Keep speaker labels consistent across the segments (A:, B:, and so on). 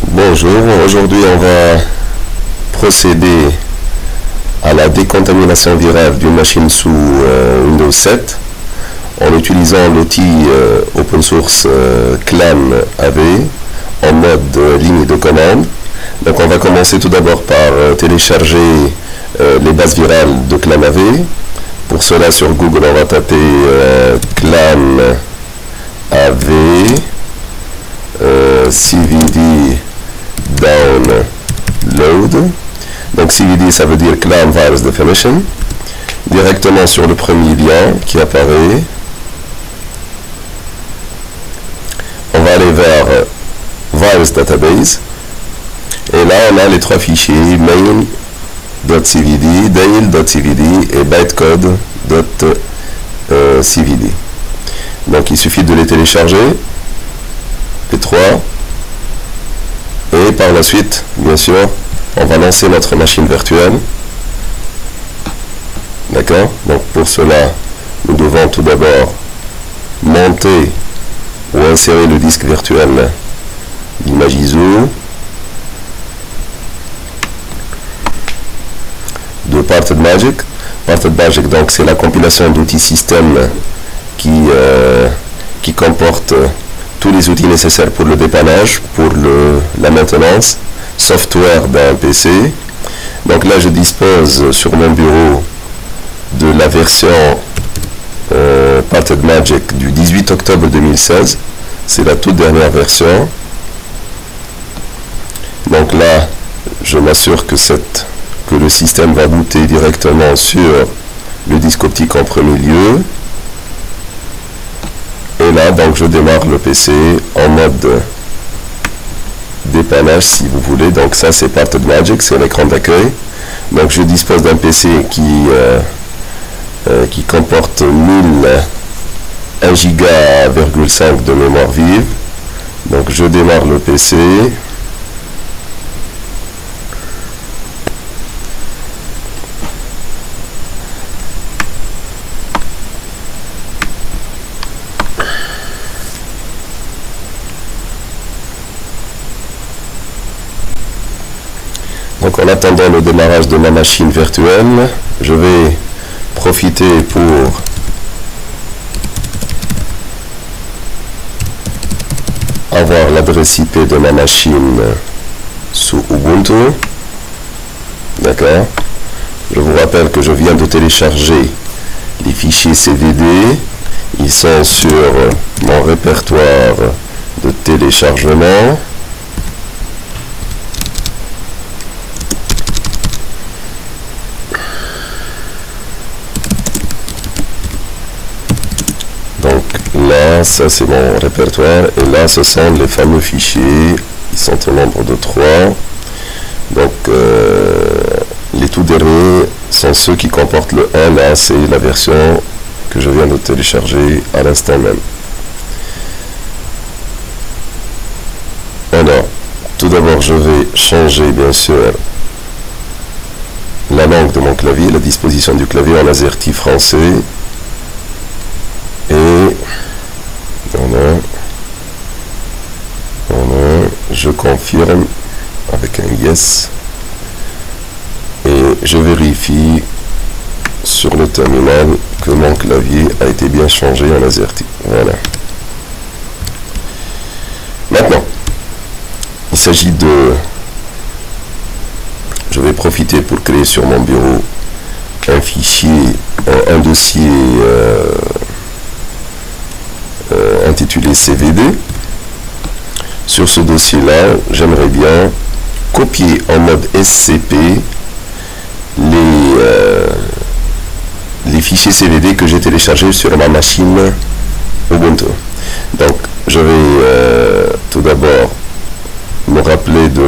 A: Bonjour, aujourd'hui on va procéder à la décontamination virale d'une machine sous Windows 7 en utilisant l'outil open source Clam AV en mode ligne de commande. Donc on va commencer tout d'abord par télécharger les bases virales de Clam AV. Pour cela sur Google on va taper Clam AV CVD download. Donc CVD ça veut dire Clam Virus Definition. Directement sur le premier lien qui apparaît, on va aller vers Virus Database et là on a les trois fichiers main.cvd, dale.cvd et bytecode.cvd. Donc il suffit de les télécharger, les trois, et par la suite, bien sûr, on va lancer notre machine virtuelle. D'accord? Donc pour cela, nous devons tout d'abord monter ou insérer le disque virtuel d'image ISO de Parted Magic. Parted Magic, donc c'est la compilation d'outils système qui comporte tous les outils nécessaires pour le dépannage, pour la maintenance, software d'un PC. Donc là je dispose sur mon bureau de la version Parted Magic du 18 octobre 2016. C'est la toute dernière version. Donc là je m'assure que le système va booter directement sur le disque optique en premier lieu. Et là, donc, je démarre le PC en mode dépannage, si vous voulez. Donc, ça, c'est Parted Magic, c'est l'écran d'accueil. Donc, je dispose d'un PC qui comporte 1 Go,5 de mémoire vive. Donc, je démarre le PC. Donc en attendant le démarrage de ma machine virtuelle, je vais profiter pour avoir l'adresse IP de ma machine sous Ubuntu. D'accord. Je vous rappelle que je viens de télécharger les fichiers CVD. Ils sont sur mon répertoire de téléchargement. Là, ça c'est mon répertoire, et là ce sont les fameux fichiers, ils sont au nombre de 3. Donc les tout derniers sont ceux qui comportent le 1, là c'est la version que je viens de télécharger à l'instant même. Alors, tout d'abord je vais changer bien sûr la langue de mon clavier, la disposition du clavier en AZERTY français, et je confirme avec un yes et je vérifie sur le terminal que mon clavier a été bien changé en AZERTY. Voilà. Maintenant, il s'agit de... Je vais profiter pour créer sur mon bureau un fichier, un dossier intitulé CVD. Sur ce dossier-là, j'aimerais bien copier en mode SCP les fichiers CVD que j'ai téléchargés sur ma machine Ubuntu. Donc, je vais tout d'abord me rappeler de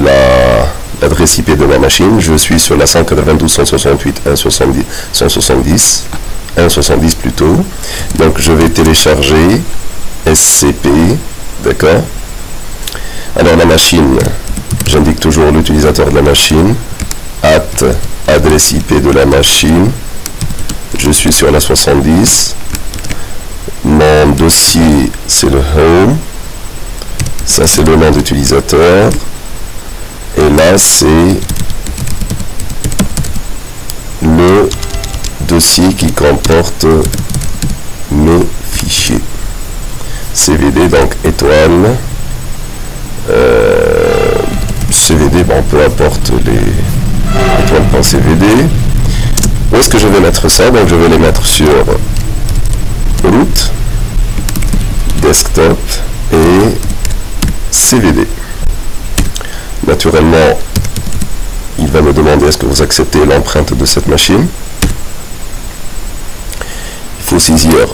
A: l'adresse IP de ma machine. Je suis sur la 192.168.170 plutôt. Donc, je vais télécharger SCP, d'accord. Alors la machine, j'indique toujours l'utilisateur de la machine, adresse IP de la machine, je suis sur la 70, mon dossier c'est le home, ça c'est le nom d'utilisateur, là, c'est le dossier qui comporte mes fichiers. CVD, donc étoile, CVD, bon, peu importe les étoiles.cvd. Où est-ce que je vais mettre ça? Donc je vais les mettre sur route, desktop et CVD. Naturellement, il va me demander est-ce que vous acceptez l'empreinte de cette machine. Il faut saisir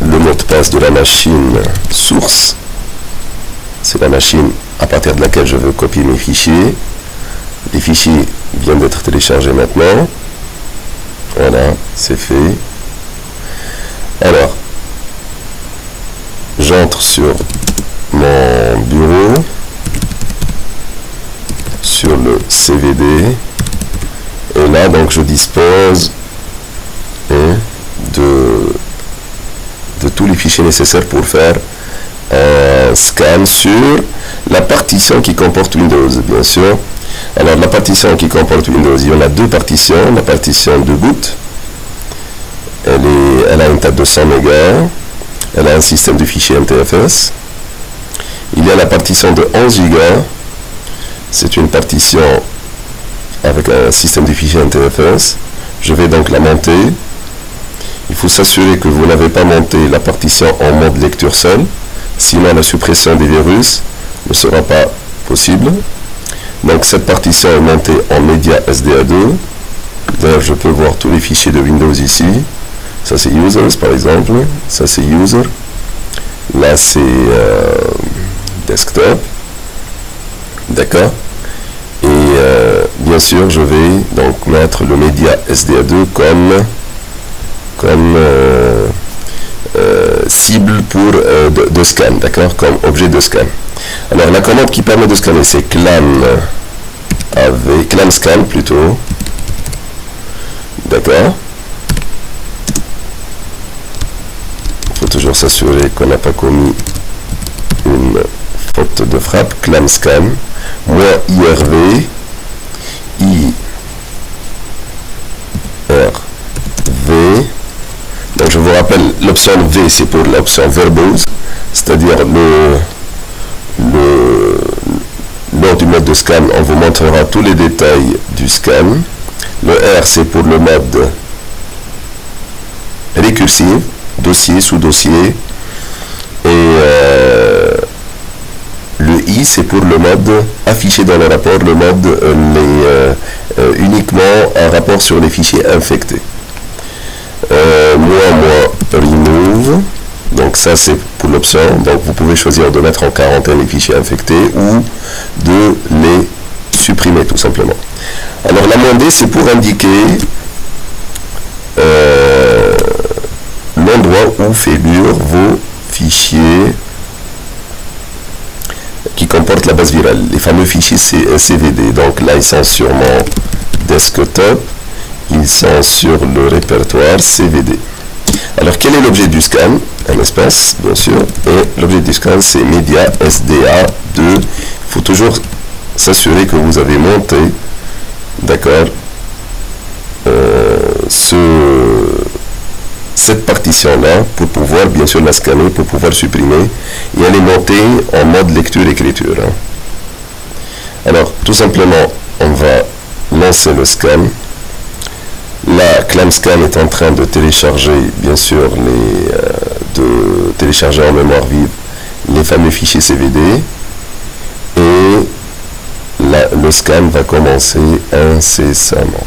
A: le mot de passe de la machine source. C'est la machine à partir de laquelle je veux copier mes fichiers. Les fichiers viennent d'être téléchargés maintenant. Voilà, c'est fait. Alors, j'entre sur mon bureau, sur le CVD, et là, donc, je dispose de tous les fichiers nécessaires pour faire un scan sur la partition qui comporte Windows, bien sûr. Alors, la partition qui comporte Windows, il y en a deux partitions. La partition de boot, elle a une taille de 100 MB, elle a un système de fichiers NTFS. Il y a la partition de 11 Go, c'est une partition avec un système de fichiers NTFS. Je vais donc la monter. Il faut s'assurer que vous n'avez pas monté la partition en mode lecture seul, sinon la suppression des virus ne sera pas possible. Donc cette partition est montée en média SDA2. D'ailleurs, je peux voir tous les fichiers de Windows ici. Ça c'est users par exemple, ça c'est user, là c'est desktop, d'accord. Et bien sûr je vais donc mettre le média SDA2 comme cible pour de scan, d'accord, comme objet de scan. Alors la commande qui permet de scanner c'est clam scan plutôt, d'accord. Il faut toujours s'assurer qu'on n'a pas commis une faute de frappe. Clam scan, moins IRV, donc je vous rappelle, l'option V c'est pour l'option verbose, c'est-à-dire lors du mode de scan, on vous montrera tous les détails du scan. Le R c'est pour le mode récursif, dossier sous dossier, et le I c'est pour le mode affiché dans le rapport, le mode uniquement un rapport sur les fichiers infectés. Remove, donc ça c'est pour l'option, donc vous pouvez choisir de mettre en quarantaine les fichiers infectés ou de les supprimer tout simplement. Alors la -D c'est pour indiquer l'endroit où figurent vos fichiers qui comportent la base virale, les fameux fichiers CVD. Donc là ils sont sur mon desktop, ils sont sur le répertoire CVD. Alors quel est l'objet du scan? Un espace bien sûr, et l'objet du scan c'est média SDA2. Il faut toujours s'assurer que vous avez monté, d'accord, cette partition là pour pouvoir bien sûr la scanner, pour pouvoir supprimer, et elle est montée en mode lecture-écriture. Alors tout simplement on va lancer le scan. La ClamScan est en train de télécharger, bien sûr, de télécharger en mémoire vive les fameux fichiers CVD, et le scan va commencer incessamment.